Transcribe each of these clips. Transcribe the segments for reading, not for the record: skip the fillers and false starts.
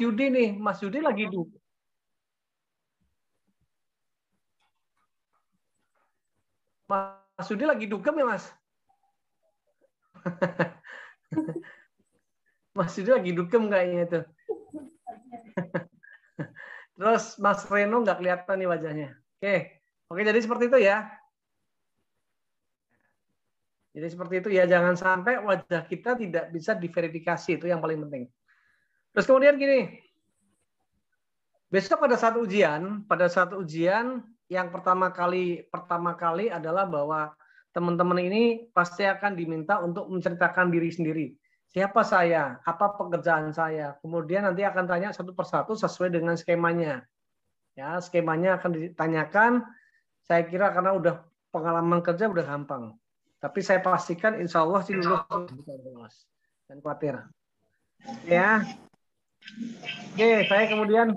Yudi nih. Mas Yudi lagi dugem. Mas Yudi lagi dugem ya, Mas? Mas Yudi lagi dugem kayaknya itu. Terus Mas Reno nggak kelihatan nih wajahnya. Oke, jadi seperti itu ya. Jadi seperti itu ya, jangan sampai wajah kita tidak bisa diverifikasi, itu yang paling penting. Terus kemudian gini, besok pada saat ujian yang pertama kali adalah bahwa teman-teman ini pasti akan diminta untuk menceritakan diri sendiri. Siapa saya, apa pekerjaan saya. Kemudian nanti akan tanya satu persatu sesuai dengan skemanya. Ya, skemanya akan ditanyakan. Saya kira karena udah pengalaman kerja udah gampang. Tapi saya pastikan insya Allah sih lulus. Dan khawatir. Ya. Oke, saya kemudian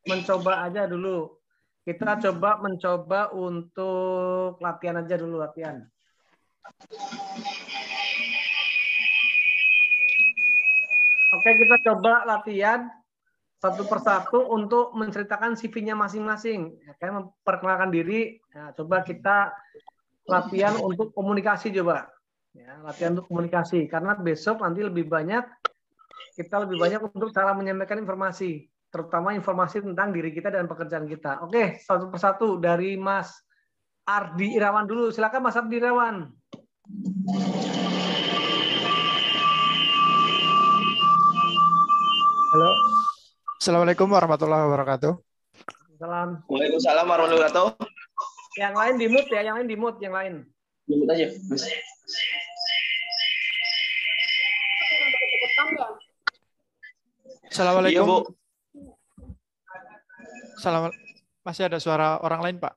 mencoba aja dulu. Kita mencoba untuk latihan aja dulu, latihan. Oke, kita coba latihan satu persatu untuk menceritakan CV-nya masing-masing. Ya, kan memperkenalkan diri. Nah, coba kita latihan untuk komunikasi coba. Ya, latihan untuk komunikasi. Karena besok nanti kita lebih banyak untuk cara menyampaikan informasi. Terutama informasi tentang diri kita dan pekerjaan kita. Oke, satu persatu dari Mas Ardi Irawan dulu. Silakan Mas Ardi Irawan. Halo. Assalamualaikum warahmatullahi wabarakatuh. Salam. Waalaikumsalam warahmatullahi wabarakatuh. Yang lain di mute ya, yang lain di mute, yang lain. Di mute aja, Mas. Assalamualaikum. Iya, Bu. Masih ada suara orang lain, Pak?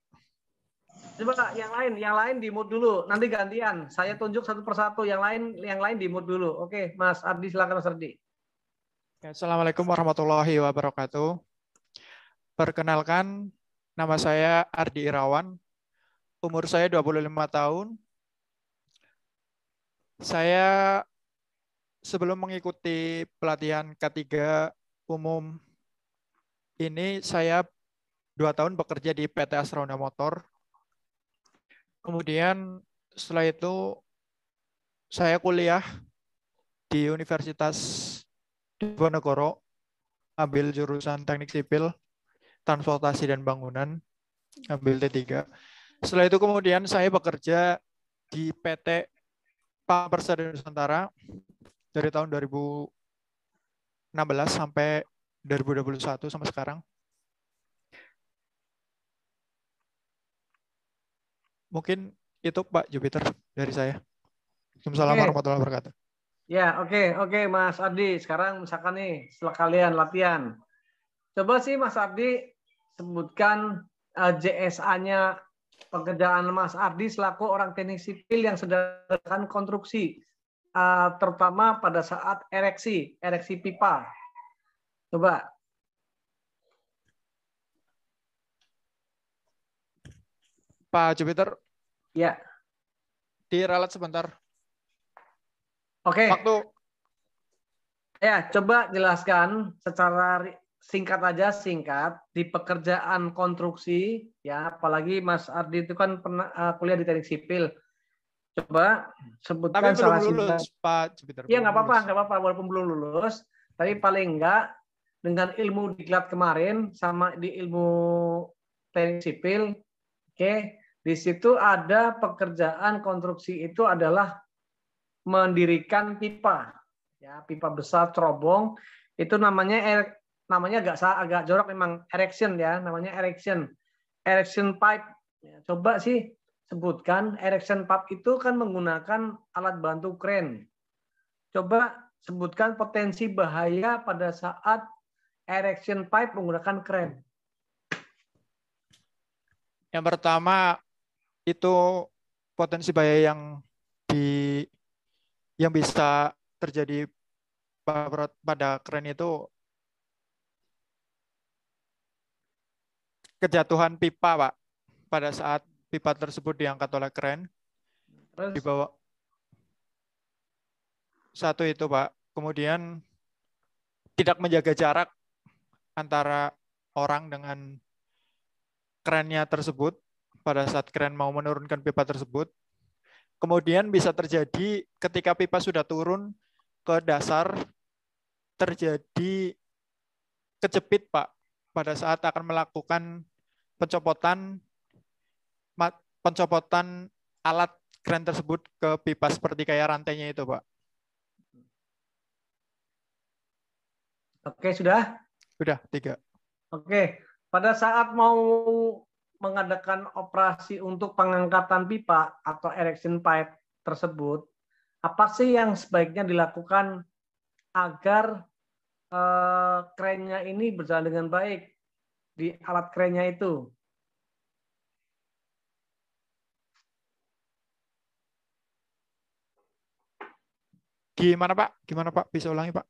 Coba yang lain di mute dulu. Nanti gantian. Saya tunjuk satu persatu. Yang lain di mute dulu. Oke, Mas Ardi, silakan Mas Ardi. Assalamualaikum warahmatullahi wabarakatuh. Perkenalkan, nama saya Ardi Irawan. Umur saya 25 tahun. Saya sebelum mengikuti pelatihan K3 umum ini, saya 2 tahun bekerja di PT Asrona Motor. Kemudian setelah itu saya kuliah di Universitas Diponegoro, ambil jurusan Teknik Sipil, Transportasi dan Bangunan, ambil D3. Setelah itu kemudian saya bekerja di PT Pam Persada Nusantara dari tahun 2016 sampai 2021 sampai sekarang. Mungkin itu Pak Jupiter dari saya. Assalamualaikum warahmatullahi wabarakatuh. Ya, oke Mas Ardi. Sekarang misalkan nih setelah kalian latihan, coba sih Mas Ardi sebutkan JSA-nya pekerjaan Mas Ardi selaku orang teknik sipil yang sedang melakukan konstruksi, terutama pada saat ereksi pipa. Coba. Pak Jupiter. Ya. Diralat sebentar. Oke. Waktu. Ya, coba jelaskan secara singkat di pekerjaan konstruksi, ya, apalagi Mas Ardi itu kan pernah kuliah di teknik sipil. Coba sebutkan tapi belum lulus, Pak Jupiter. Iya, nggak apa-apa, walaupun belum lulus, tapi paling enggak dengan ilmu diklat kemarin sama di ilmu teknik sipil, oke, di situ ada pekerjaan konstruksi itu adalah mendirikan pipa, ya, pipa besar cerobong, itu namanya agak jorok memang, erection ya, namanya erection pipe. Ya, coba sih sebutkan erection pipe itu kan menggunakan alat bantu kren. Coba sebutkan potensi bahaya pada saat erection pipe menggunakan kren. Yang pertama itu potensi bahaya yang bisa terjadi pada kren itu kejatuhan pipa, Pak. Pada saat pipa tersebut diangkat oleh kren, dibawa. Satu itu, Pak. Kemudian tidak menjaga jarak antara orang dengan kerennya tersebut pada saat kren mau menurunkan pipa tersebut. Kemudian bisa terjadi ketika pipa sudah turun ke dasar, terjadi kejepit, Pak, pada saat akan melakukan pencopotan alat kren tersebut ke pipa seperti kayak rantainya itu, Pak. Oke, sudah? Sudah, 3. Oke, pada saat mau mengadakan operasi untuk pengangkatan pipa atau erection pipe tersebut, apa sih yang sebaiknya dilakukan agar kerennya ini berjalan dengan baik di alat kerennya itu? Gimana, Pak? Gimana, Pak? Bisa ulangi, Pak?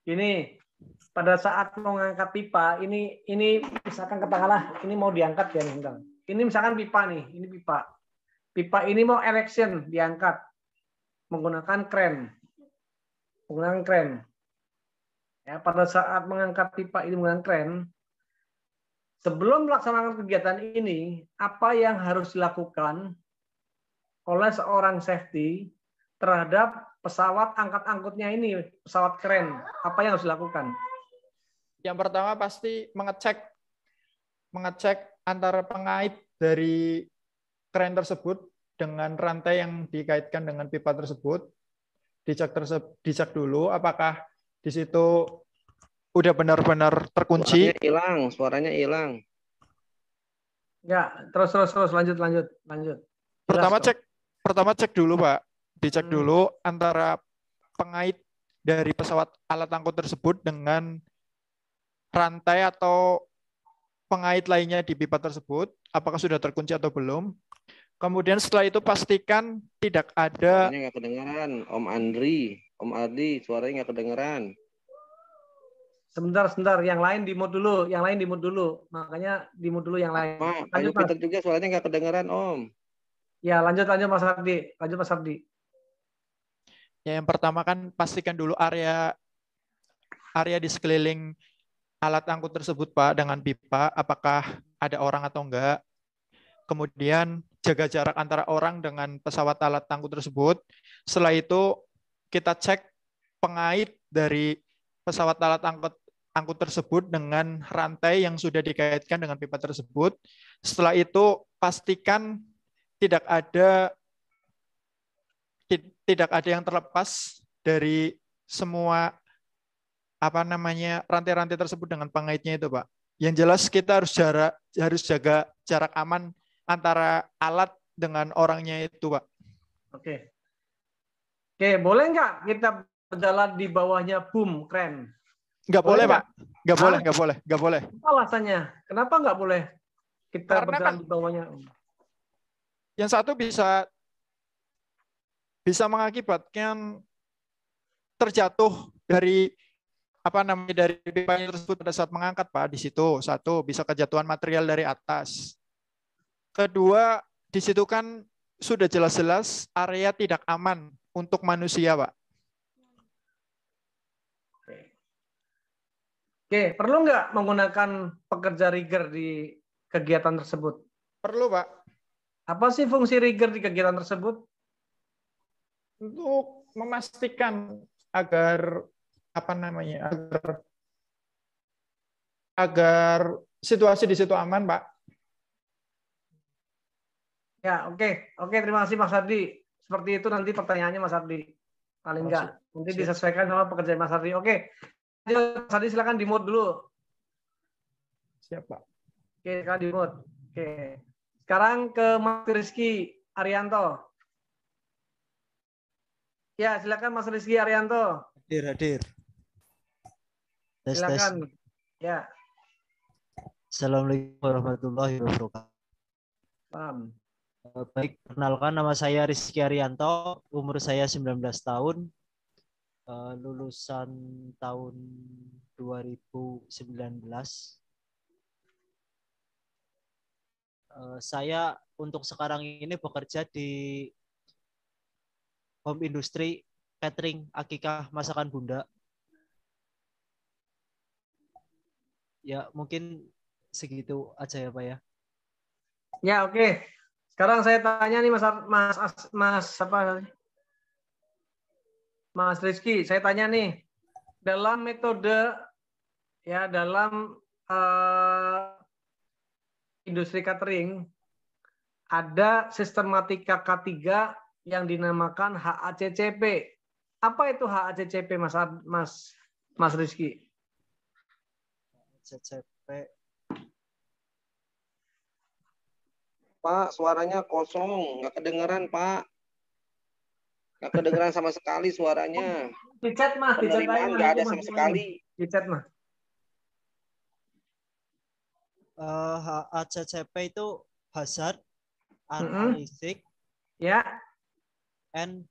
Ini pada saat mau mengangkat pipa, ini misalkan katakanlah ini mau diangkat ya, misalkan. Ini misalkan pipa nih, ini pipa. Pipa ini mau erection diangkat menggunakan kren. Menggunakan kren. Ya, pada saat mengangkat pipa ini menggunakan kren, sebelum melaksanakan kegiatan ini, apa yang harus dilakukan oleh seorang safety terhadap pesawat angkat-angkutnya ini, pesawat keren? Apa yang harus dilakukan? Yang pertama pasti mengecek antara pengait dari kren tersebut dengan rantai yang dikaitkan dengan pipa tersebut. Dicek dulu apakah di situ udah benar-benar terkunci. Suaranya hilang. Ya, terus lanjut. Pertama cek dulu, Pak. Dicek dulu antara pengait dari pesawat alat angkut tersebut dengan rantai atau pengait lainnya di pipa tersebut, apakah sudah terkunci atau belum. Kemudian setelah itu pastikan tidak ada. Suaranya nggak kedengeran, Om Ardi, suaranya nggak kedengeran. Sebentar, yang lain di mute dulu, makanya di mute dulu yang lain. Lanjut, Peter juga suaranya nggak kedengeran, Om. Ya, lanjut Mas Ardi. Ya, yang pertama kan pastikan dulu area di sekeliling alat angkut tersebut, Pak, dengan pipa, apakah ada orang atau enggak. Kemudian jaga jarak antara orang dengan pesawat alat angkut tersebut. Setelah itu kita cek pengait dari pesawat alat angkut tersebut dengan rantai yang sudah dikaitkan dengan pipa tersebut. Setelah itu pastikan tidak ada yang terlepas dari semua rantai-rantai tersebut dengan pengaitnya itu, Pak. Yang jelas kita harus jaga jarak aman antara alat dengan orangnya itu, Pak. Oke, boleh nggak kita berjalan di bawahnya boom kren? Nggak boleh, Pak. Nggak boleh. Apa alasannya? Kenapa nggak boleh kita berjalan di bawahnya? Yang satu bisa mengakibatkan terjatuh dari dari pipanya tersebut pada saat mengangkat, Pak. Di situ satu bisa kejatuhan material dari atas. Kedua, di situ kan sudah jelas-jelas area tidak aman untuk manusia, Pak. Oke, perlu nggak menggunakan pekerja rigger di kegiatan tersebut? Perlu, Pak. Apa sih fungsi rigger di kegiatan tersebut? Untuk memastikan agar agar situasi di situ aman, Pak. Ya, oke, terima kasih Mas Ardi. Seperti itu nanti pertanyaannya Mas Ardi. Paling enggak, nanti disesuaikan sama pekerjaan Mas Ardi. Oke, Mas Ardi silakan di mute dulu. Siap, Pak. Oke, silakan di mute. Oke, sekarang ke Mas Rizky Arianto. Ya, silakan Mas Rizky Arianto. Hadir. Silakan. Ya. Assalamualaikum warahmatullahi wabarakatuh. Salam. Baik, perkenalkan nama saya Rizky Arianto, umur saya 19 tahun, lulusan tahun 2019. Saya untuk sekarang ini bekerja di home industry catering akikah masakan Bunda. Ya mungkin segitu aja ya Pak ya. Ya, oke. Sekarang saya tanya nih Mas Rizky, saya tanya nih, dalam metode ya dalam industri catering ada sistematika K3 yang dinamakan HACCP. Apa itu HACCP, Mas Rizky? CCP. Pak, suaranya kosong, nggak kedengeran, Pak. Nggak kedengeran sama sekali suaranya. Di chat mah, di chat Penerimaan aja, nggak itu ada Mas. sama sekali. Di chat mah. HACCP itu Hazard Mm-mm. Analysis Ya, and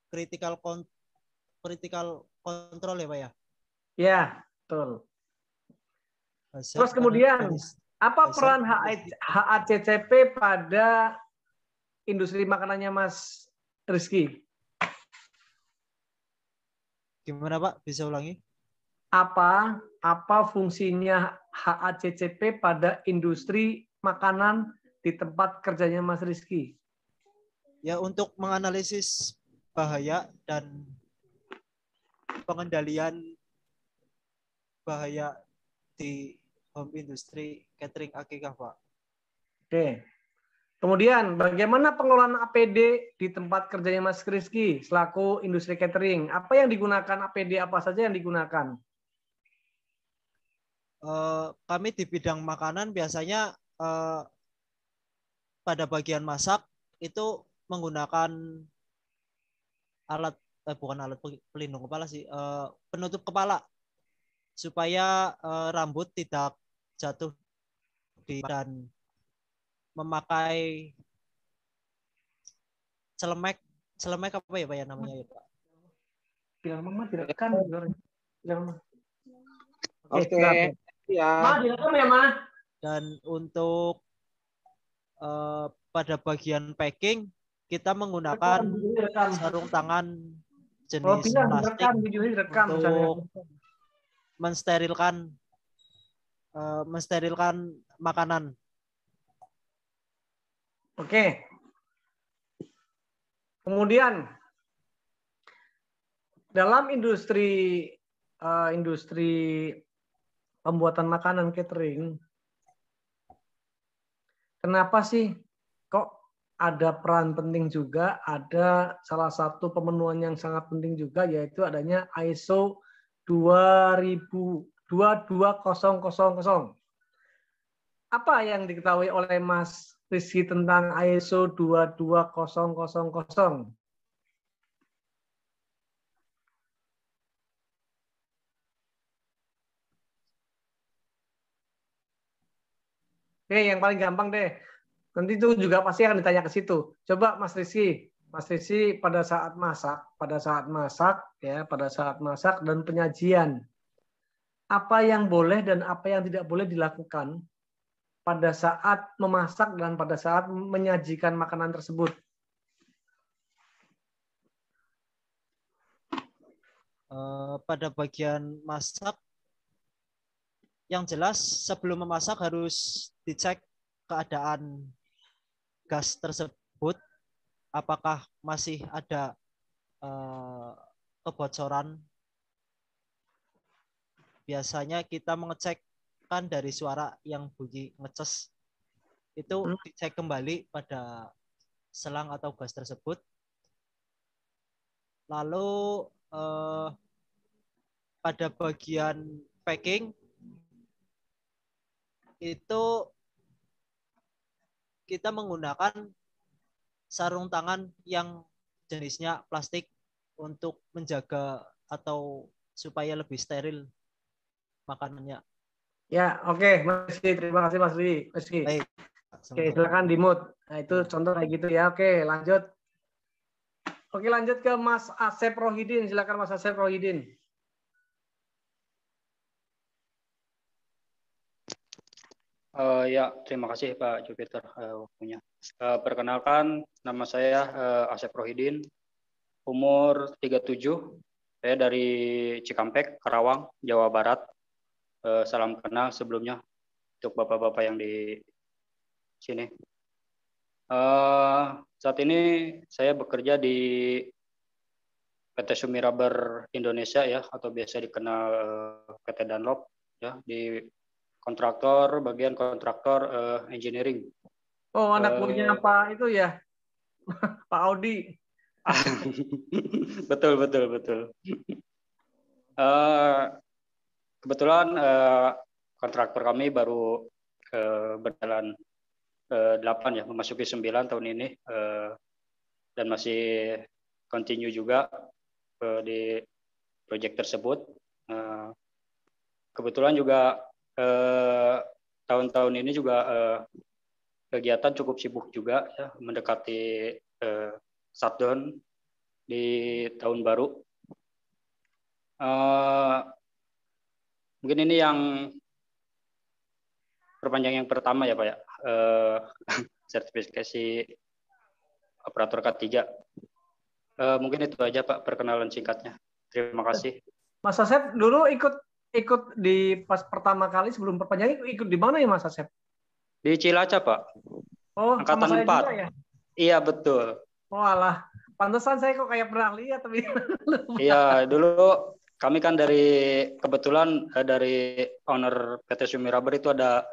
critical control ya Pak ya. ya, betul. Hazard Terus kemudian, Analysis. apa peran Hazard. HACCP pada industri makanannya Mas Rizky? Gimana Pak? Bisa ulangi? Apa fungsinya HACCP pada industri makanan di tempat kerjanya Mas Rizky? Ya untuk menganalisis bahaya dan pengendalian bahaya di home industry catering akikah Pak. Oke. Kemudian bagaimana pengelolaan APD di tempat kerjanya Mas Rizky selaku industri catering? Apa yang digunakan APD, apa saja yang digunakan? Kami di bidang makanan biasanya pada bagian masak itu menggunakan alat bukan alat pelindung kepala sih, penutup kepala supaya rambut tidak jatuh dan memakai celemek apa ya Pak ya namanya ya Pak? Bilang mama direkam. Oke. Ya. Ma, direkam ya, Ma? Dan untuk pada bagian packing kita menggunakan sarung tangan jenis plastik untuk mensterilkan makanan. Oke. Kemudian dalam industri pembuatan makanan catering, kenapa sih kok ada peran penting juga, ada salah satu pemenuhan yang sangat penting juga, yaitu adanya ISO 22000. Apa yang diketahui oleh Mas Rizky tentang ISO 22000? Oke, yang paling gampang deh. Nanti itu juga pasti akan ditanya ke situ. Coba Mas Rizky pada saat masak dan penyajian, apa yang boleh dan apa yang tidak boleh dilakukan pada saat memasak dan pada saat menyajikan makanan tersebut? Pada bagian masak, yang jelas sebelum memasak harus dicek keadaan gas tersebut, apakah masih ada kebocoran. Biasanya kita mengecekkan dari suara yang bunyi ngecas, itu dicek kembali pada selang atau gas tersebut. Lalu pada bagian packing itu kita menggunakan sarung tangan yang jenisnya plastik untuk menjaga atau supaya lebih steril makanannya. Ya, oke, Mas Rizky. Terima kasih Mas Rizky. Baik. Oke, silakan di mute. Nah, itu contoh kayak gitu ya. Oke, lanjut. Oke, lanjut ke Mas Asep Rohidin. Silakan Mas Asep Rohidin. Ya, terima kasih Pak Jupiter waktunya. Perkenalkan, nama saya Asep Rohidin, umur 37. Saya dari Cikampek, Karawang, Jawa Barat. Salam kenal sebelumnya untuk bapak-bapak yang di sini. Saat ini saya bekerja di PT Sumiraber Indonesia ya, atau biasa dikenal PT Dunlop ya, di kontraktor, bagian kontraktor engineering. Oh, anak buahnya Pak itu ya, Pak Audi. Betul. Kebetulan kontraktor kami baru berjalan 8 ya, memasuki 9 tahun ini, dan masih continue juga di proyek tersebut. Kebetulan juga tahun-tahun ini juga kegiatan cukup sibuk juga ya, mendekati shutdown di tahun baru. Mungkin ini yang perpanjang yang pertama ya Pak ya, sertifikasi operator K3. Mungkin itu aja Pak perkenalan singkatnya. Terima kasih. Mas Asep dulu ikut di pas pertama kali sebelum perpanjangan ikut di mana ya Mas Asep? Di Cilacap Pak. Oh, Angkatan sama saya 4. juga ya? Iya betul. Oh alah, pantesan saya kok kayak pernah lihat tapi. Iya, dulu kami kan kebetulan dari owner PT Sumiraber itu ada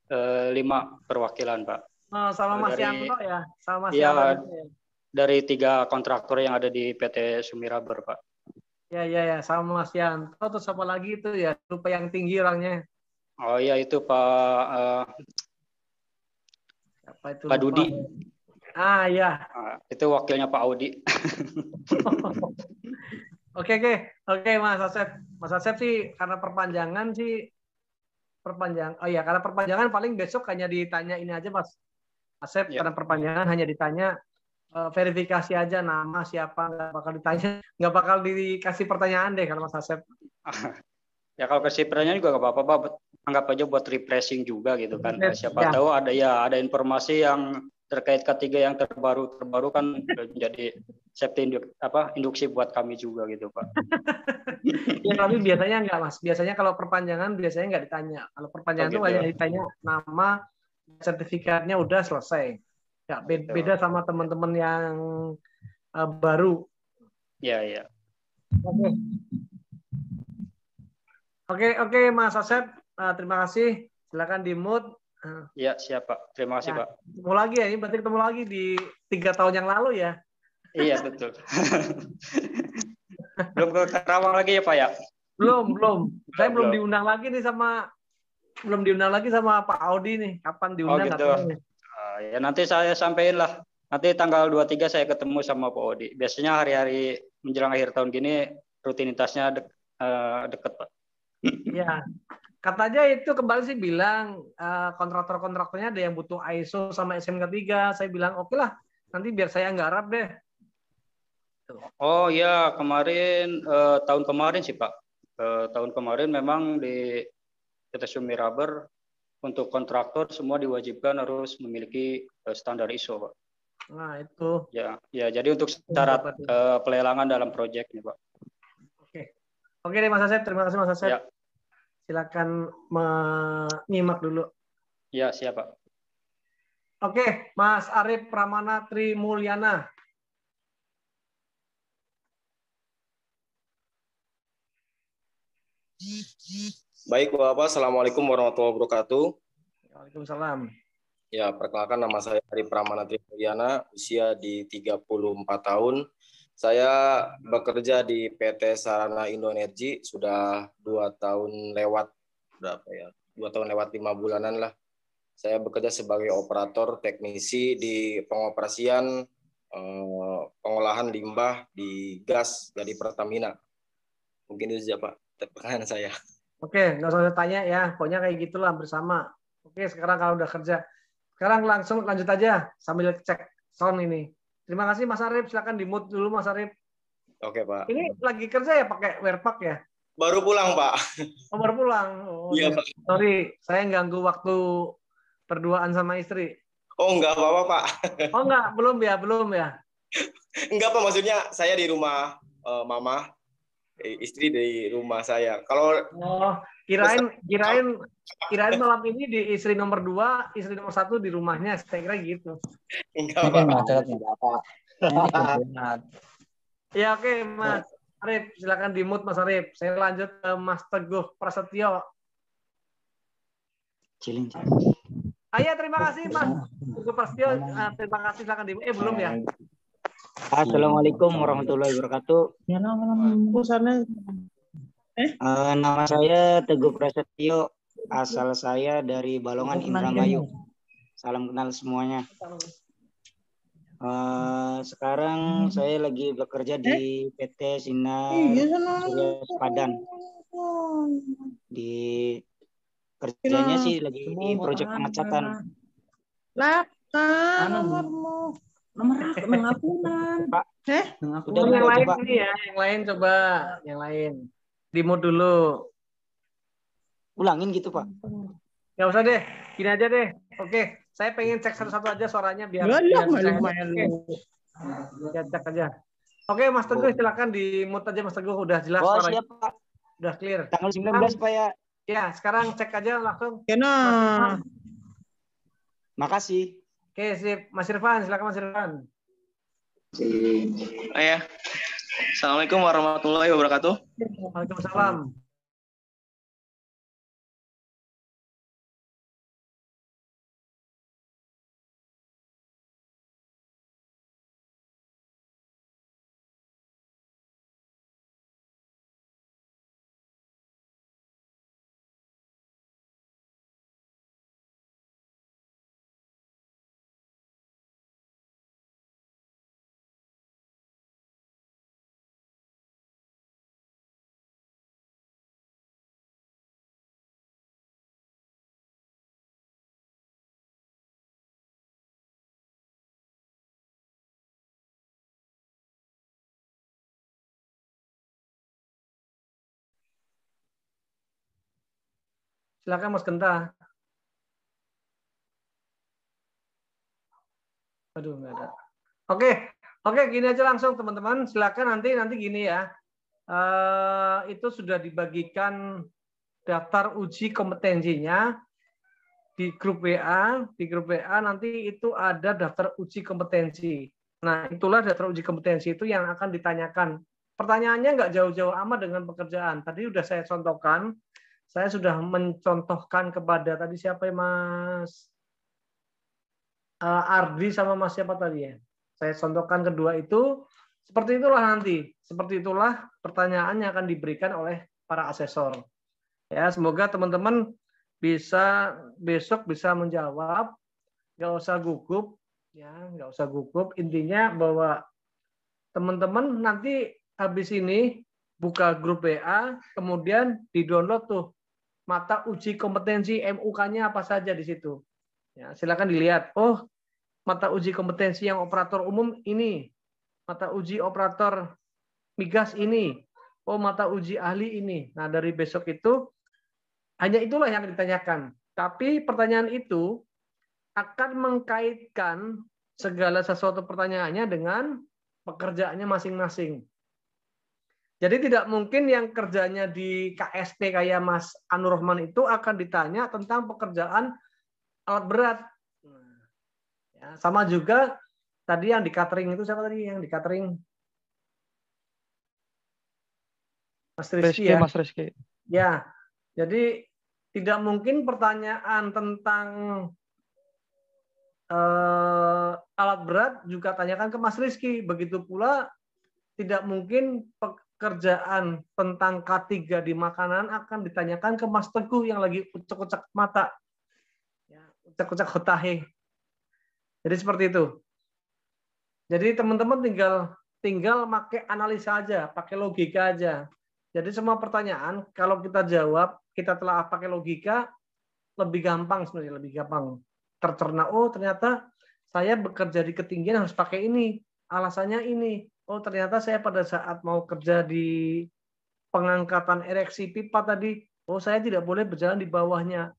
5 perwakilan Pak. Oh, sama Mas Yanto ya? Sama Mas iya, Yanto ya? Dari 3 kontraktor yang ada di PT Sumiraber Pak. Ya, sama Mas Yanto, terus apa lagi itu ya? Lupa yang tinggi orangnya. Oh iya itu Pak Apa itu? Pak Dudi. Ah ya. Itu wakilnya Pak Audi. Oke Mas Asep. Mas Asep sih karena perpanjangan karena perpanjangan paling besok hanya ditanya ini aja Mas Asep ya. Karena perpanjangan hanya ditanya verifikasi aja nama siapa, nggak bakal dikasih pertanyaan deh kalau Mas Asep. Ya kalau kasih pertanyaan juga nggak apa-apa, anggap aja buat refreshing juga gitu kan. Siapa tahu ada informasi yang terkait K3 yang terbaru kan menjadi safety induksi buat kami juga gitu Pak. Ya tapi biasanya enggak Mas. Biasanya kalau perpanjangan biasanya nggak ditanya. Kalau perpanjangan itu hanya ditanya nama, sertifikatnya udah selesai. Ya beda sama teman-teman yang baru. Iya. Oke Mas Asep, terima kasih. Silakan di-mute. Ya siap Pak, terima kasih Pak. Ketemu lagi ya, ini berarti ketemu lagi di 3 tahun yang lalu ya? Iya betul. Belum ke Karawang lagi ya Pak ya? Belum. Saya belum diundang lagi sama Pak Audi nih. Kapan diundang? Oh gitu. Ya nanti saya sampaikan lah. Nanti tanggal 23 saya ketemu sama Pak Audi. Biasanya hari-hari menjelang akhir tahun gini rutinitasnya dekat Pak. Ya. Katanya itu kembali sih bilang kontraktor-kontraktornya ada yang butuh ISO sama SMK 3. Saya bilang oke lah, nanti biar saya nggarap deh. Oh ya kemarin tahun kemarin sih Pak. Tahun kemarin memang di PT Sumiraber untuk kontraktor semua diwajibkan harus memiliki standar ISO Pak. Nah itu. Ya jadi untuk syarat pelelangan dalam proyek nih Pak. Oke deh Mas Asep, terima kasih Mas Asep. Ya. Silakan menyimak dulu. Ya, siap, Pak. Oke, Mas Arif Pramana Trimulyana. Baik, Bapak. Assalamualaikum warahmatullahi wabarakatuh. Waalaikumsalam. Ya, perkenalkan nama saya Arif Pramana Trimulyana, usia di 34 tahun. Saya bekerja di PT Sarana Indoenergi sudah 2 tahun lewat 2 tahun lewat 5 bulanan lah. Saya bekerja sebagai operator teknisi di pengoperasian pengolahan limbah di gas dari Pertamina. Mungkin itu saja Pak pertanyaan saya. Oke, nggak usah tanya ya, pokoknya kayak gitulah bersama. Oke, sekarang kalau udah kerja, sekarang langsung lanjut aja sambil cek sound ini. Terima kasih Mas Arif, silakan di-mute dulu Mas Arif. Oke Pak. Ini lagi kerja ya pakai Werpak ya? Baru pulang Pak. Oh, baru pulang. Oh, iya Pak. Sorry, saya ganggu waktu berduaan sama istri. Oh enggak apa-apa Pak. Oh enggak, belum ya. Enggak Pak, maksudnya saya di rumah mama, istri di rumah saya. Kalau kirain malam ini di istri nomor 2, istri nomor 1 di rumahnya, saya kira gitu. enggak Pak. Ya oke, Mas Arif, silakan di mute Mas Arif. Saya lanjut ke Mas Teguh Prasetyo. Ayah, terima kasih Mas Teguh Prasetyo. Terima kasih, silakan di mute. Belum ya? Assalamualaikum warahmatullahi wabarakatuh. Nama saya Teguh Prasetyo, asal saya dari Balongan Indramayu. Salam kenal semuanya. Sekarang saya lagi bekerja di PT Sinar Surya Sepadan. Di kerjanya sih lagi di proyek pengecatan. Pak, Yang lain ini ya, yang lain coba, yang lain. Di mute dulu. Ulangin gitu Pak. Nggak usah deh, gini aja deh. Oke, saya pengen cek satu-satu aja suaranya biar lumayan. Ya, cek aja. Oke, Mas Teguh silakan di mute aja Mas Teguh, udah jelas Oh suaranya. siap Pak. Udah clear. Tanggal 19 Pak ya. Ya, sekarang cek aja langsung. Makasih. Oke, sip. Mas Irfan, silakan Mas Irfan. Ya. Assalamualaikum warahmatullahi wabarakatuh. Waalaikumsalam. Silakan Mas Genta. Aduh, nggak ada. Oke, gini aja langsung teman-teman. Silakan nanti gini ya. Itu sudah dibagikan daftar uji kompetensinya di grup WA. Di grup WA nanti itu ada daftar uji kompetensi. Nah, itulah daftar uji kompetensi itu yang akan ditanyakan. Pertanyaannya nggak jauh-jauh amat dengan pekerjaan. Tadi sudah saya contohkan. Saya sudah mencontohkan kepada tadi siapa ya Mas Ardi sama Mas siapa tadi ya. Saya contohkan kedua itu. Seperti itulah nanti. Seperti itulah pertanyaan yang akan diberikan oleh para asesor. Ya, semoga teman-teman bisa besok bisa menjawab. Nggak usah gugup, ya, nggak usah gugup. Intinya bahwa teman-teman nanti habis ini buka grup WA, kemudian di-download tuh mata uji kompetensi MUK-nya apa saja di situ. Ya, silakan dilihat. Oh, mata uji kompetensi yang operator umum ini, mata uji operator migas ini, oh mata uji ahli ini. Nah, dari besok itu hanya itulah yang ditanyakan. Tapi pertanyaan itu akan mengkaitkan segala sesuatu pertanyaannya dengan pekerjaannya masing-masing. Jadi tidak mungkin yang kerjanya di KSP kayak Mas Anur Rahman itu akan ditanya tentang pekerjaan alat berat. Ya, sama juga tadi yang di catering itu siapa tadi yang di catering? Mas Rizky ya. Mas Rizky. Ya, jadi tidak mungkin pertanyaan tentang alat berat juga tanyakan ke Mas Rizky. Begitu pula tidak mungkin pekerjaan tentang K3 di makanan akan ditanyakan ke Mas Teguh yang lagi ucek-ucek mata. Ya, ucek-ucek hotahe. Jadi seperti itu. Jadi teman-teman tinggal pakai analisa aja, pakai logika aja. Jadi semua pertanyaan kalau kita jawab, kita telah pakai logika, lebih gampang sebenarnya, lebih gampang tercerna. Oh, ternyata saya bekerja di ketinggian harus pakai ini. Alasannya ini. Oh, ternyata saya pada saat mau kerja di pengangkatan ereksi pipa tadi, oh saya tidak boleh berjalan di bawahnya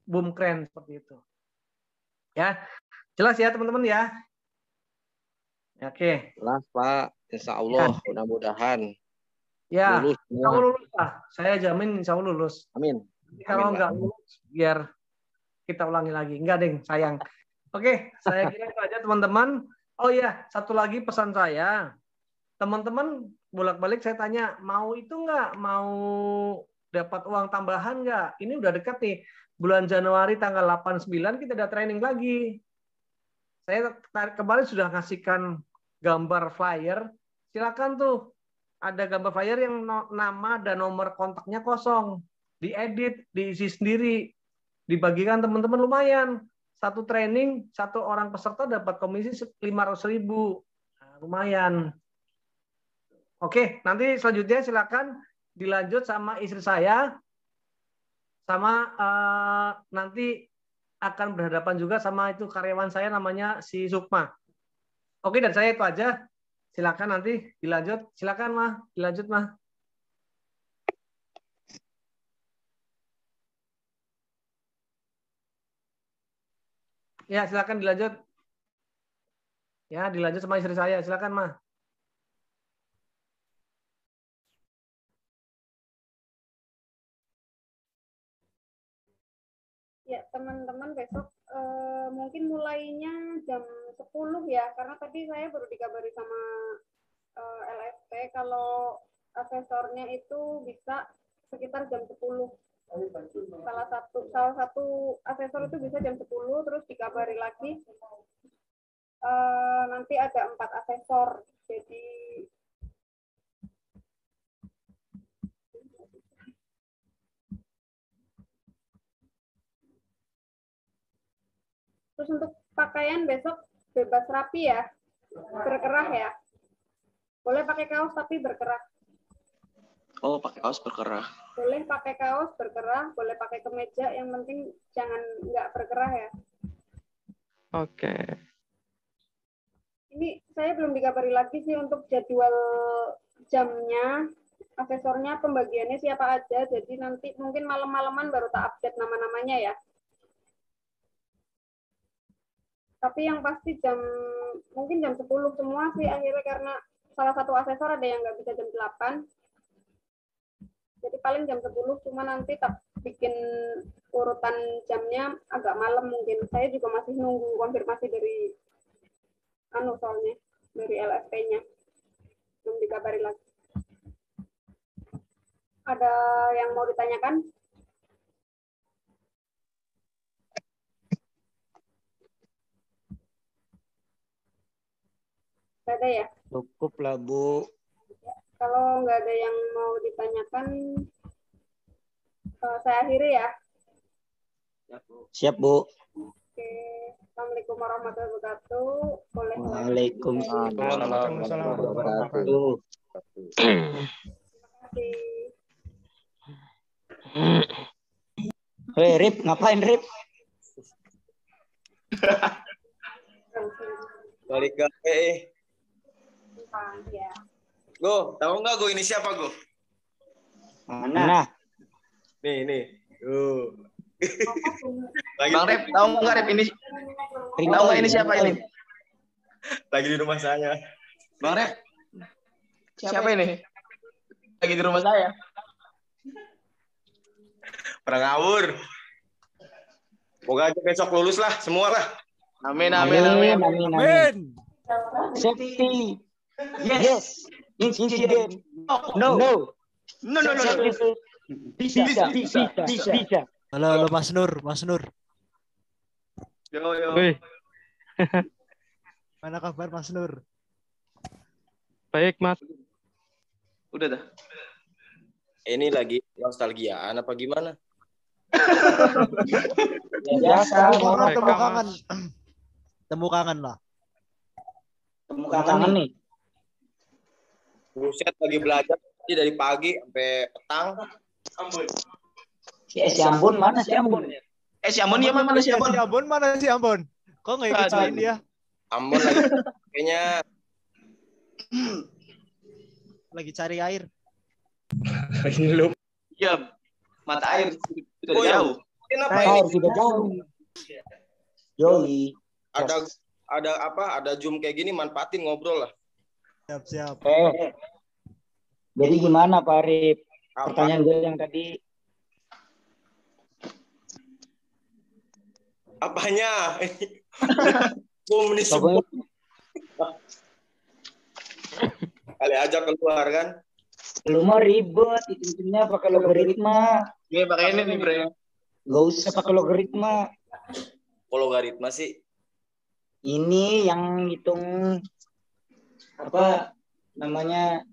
boom crane seperti itu. Ya, jelas ya teman-teman ya. Oke. Kelas Pak, insya Allah mudah-mudahan Ya, lulus insya Allah semua. lulus lah. Saya jamin insya Allah lulus. Amin. Kalau Amin, Pak. nggak lulus, biar kita ulangi lagi. Enggak, Ding, sayang. Oke, saya kira itu aja teman-teman. Oh iya, satu lagi pesan saya. Teman-teman bolak-balik saya tanya, mau itu nggak? Mau dapat uang tambahan nggak? Ini udah dekat nih. Bulan Januari tanggal 8-9 kita ada training lagi. Saya kemarin sudah ngasihkan gambar flyer. Silakan tuh. Ada gambar flyer yang nama dan nomor kontaknya kosong. Diedit, diisi sendiri. Dibagikan teman-teman lumayan. Satu training, satu orang peserta dapat komisi 500.000. Nah, lumayan. Oke, nanti selanjutnya silakan dilanjut sama istri saya. Sama nanti akan berhadapan juga sama itu karyawan saya namanya si Sukma. Oke, dari saya itu aja. Silakan nanti dilanjut. Silakan, Mah. Dilanjut, Mah. Ya, silakan dilanjut. Ya, dilanjut sama istri saya. Silakan, Mah. Ya, teman-teman besok mungkin mulainya jam 10 ya, karena tadi saya baru dikabari sama LSP kalau asesornya itu bisa sekitar jam 10. Salah satu asesor itu bisa jam 10, terus dikabari lagi nanti ada 4 asesor. Jadi terus untuk pakaian besok bebas rapi ya, berkerah ya. Boleh pakai kaos tapi berkerah. Oh, pakai kaos berkerah. Boleh pakai kaos berkerah, boleh pakai kemeja, yang penting jangan nggak berkerah ya. Oke. Ini saya belum dikabari lagi sih untuk jadwal jamnya, asesornya, pembagiannya siapa aja. Jadi nanti mungkin malam-malaman baru tak update nama-namanya ya. Tapi yang pasti mungkin jam 10 semua sih akhirnya, karena salah satu asesor ada yang nggak bisa jam 8. Jadi paling jam 10, cuma nanti tak bikin urutan jamnya agak malam mungkin. Saya juga masih nunggu konfirmasi dari soalnya dari LSP-nya. Belum dikabari lagi. Ada yang mau ditanyakan? Nggak ada ya? Cukup lah, Bu. Kalau nggak ada yang mau ditanyakan, saya akhiri ya. Siap, Bu. Oke. Assalamualaikum warahmatullahi wabarakatuh. Waalaikumsalam Waalaikumsalam warahmatullahi wabarakatuh. Hei, Rip, ngapain, Rip? Balik gawe. Ya. Go, tahu nggak Go ini siapa Go? Mana? Nih. Bang Rep, tahu nggak Rep ini? Tahu nggak ini siapa ini? Lagi di rumah saya. Bang Rep, siapa ini? Lagi di rumah saya. Pernah ngawur. Moga aja besok lulus lah, semua lah. Amin. Safety. Yes. Insiden. No. Bisa. Halo Mas Nur. Yo. Wih, Mana kabar Mas Nur? baik Mas. Udah dah. Ini lagi nostalgiaan apa gimana? Biasa. Temu kangen lah. Temu kangen nih. Buset, lagi belajar dari pagi sampai petang. Si Ambon mana si Ambon? Si Ambon ya mana si Ambon? Mana si Ambon? Kok nggak ikut join dia? Ambon lagi kayaknya Lagi cari air. Iya. Mata air sudah jauh. Kenapa Air ini? sudah jauh. Yoi. Ada ada Zoom kayak gini, manfaatin ngobrol lah. Siap. Jadi gimana Pak Arif? Apa? Pertanyaan gue yang tadi. Apanya? Zoom nih Pokoknya kali aja keluar kan. lu mah ribet, hitungnya pakai logaritma. Iya, pakai ini nih, Bre. Gak usah pakai logaritma. Logaritma sih. Ini yang hitung apa namanya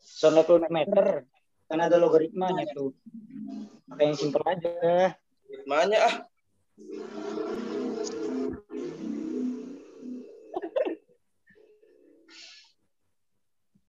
sonometer, kan ada logaritmanya tuh. Pakai yang simpel aja. Logaritmanya